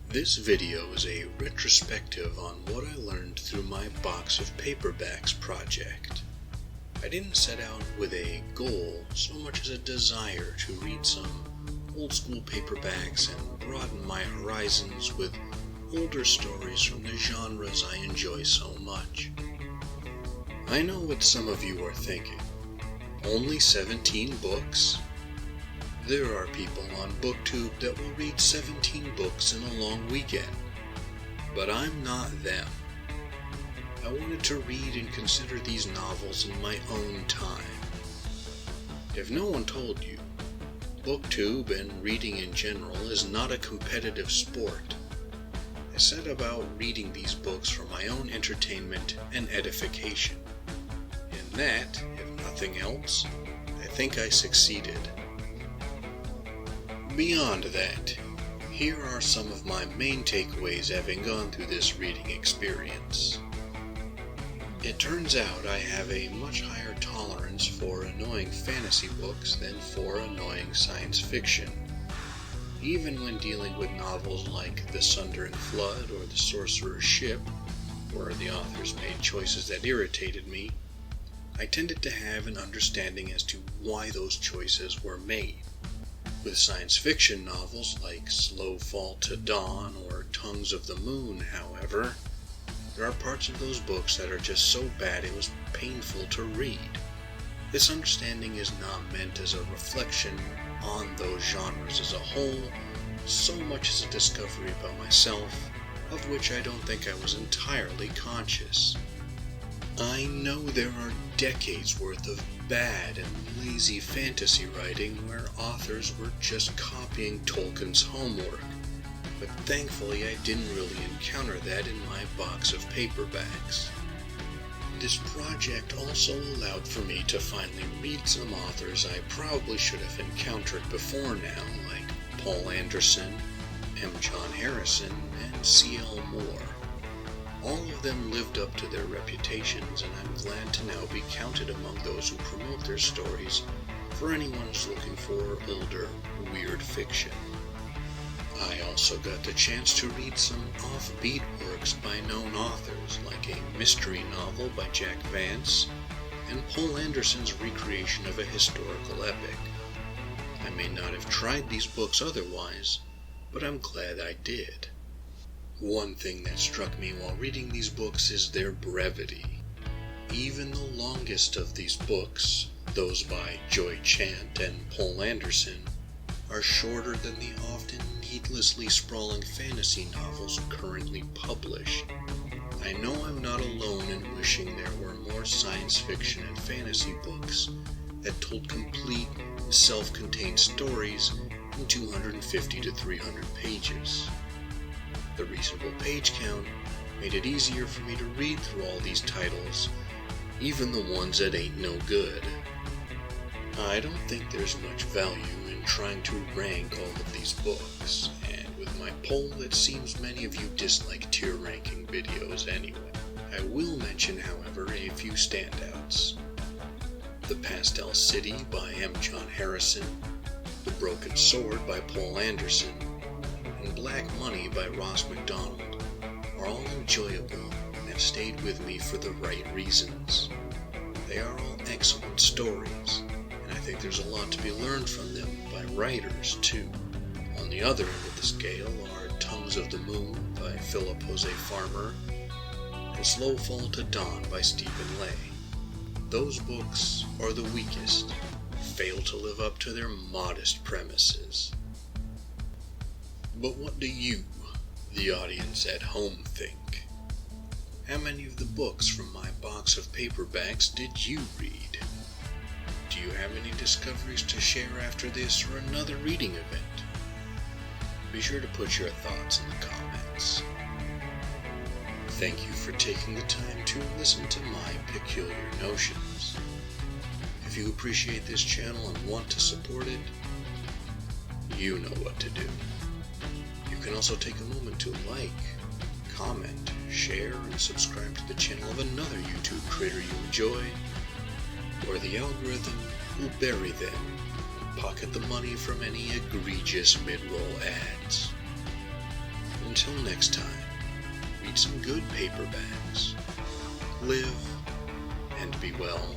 This video is a retrospective on what I learned through my Box of Paperbacks project. I didn't set out with a goal so much as a desire to read some old school paperbacks and broaden my horizons with older stories from the genres I enjoy so much. I know what some of you are thinking. Only 17 books? There are people on BookTube that will read 17 books in a long weekend. But I'm not them. I wanted to read and consider these novels in my own time. If no one told you, BookTube and reading in general is not a competitive sport. I set about reading these books for my own entertainment and edification. In that, if nothing else, I think I succeeded. Beyond that, here are some of my main takeaways having gone through this reading experience. It turns out I have a much higher tolerance for annoying fantasy books than for annoying science fiction. Even when dealing with novels like The Sundering Flood or The Sorcerer's Ship, where the authors made choices that irritated me, I tended to have an understanding as to why those choices were made. With science fiction novels like Slow Fall to Dawn or Tongues of the Moon, however, there are parts of those books that are just so bad it was painful to read. This understanding is not meant as a reflection on those genres as a whole, so much as a discovery about myself, of which I don't think I was entirely conscious. I know there are decades worth of bad and lazy fantasy writing where authors were just copying Tolkien's homework, but thankfully I didn't really encounter that in my Box of Paperbacks. This project also allowed for me to finally read some authors I probably should have encountered before now, like Paul Anderson, M. John Harrison, and C.L. Moore. All of them lived up to their reputations, and I'm glad to now be counted among those who promote their stories for anyone who's looking for older, weird fiction. I also got the chance to read some offbeat works by known authors, like a mystery novel by Jack Vance, and Paul Anderson's recreation of a historical epic. I may not have tried these books otherwise, but I'm glad I did. One thing that struck me while reading these books is their brevity. Even the longest of these books, those by Joy Chant and Paul Anderson, are shorter than the often needlessly sprawling fantasy novels currently published. I know I'm not alone in wishing there were more science fiction and fantasy books that told complete, self-contained stories in 250 to 300 pages. The reasonable page count made it easier for me to read through all these titles, even the ones that ain't no good. I don't think there's much value in trying to rank all of these books, and with my poll it seems many of you dislike tier ranking videos anyway. I will mention, however, a few standouts. The Pastel City by M. John Harrison, The Broken Sword by Paul Anderson, and Black Money by Ross MacDonald are all enjoyable and have stayed with me for the right reasons. They are all excellent stories, and I think there's a lot to be learned from them by writers too. On the other end of the scale are Tongues of the Moon by Philip Jose Farmer and Slow Fall to Dawn by Stephen Lay. Those books are the weakest, fail to live up to their modest premises. But what do you, the audience at home, think? How many of the books from my Box of Paperbacks did you read? Do you have any discoveries to share after this or another reading event? Be sure to put your thoughts in the comments. Thank you for taking the time to listen to my peculiar notions. If you appreciate this channel and want to support it, you know what to do. You can also take a moment to like, comment, share, and subscribe to the channel of another YouTube creator you enjoy, or the algorithm will bury them and pocket the money from any egregious mid-roll ads. until next time, read some good paperbacks. Live and be well.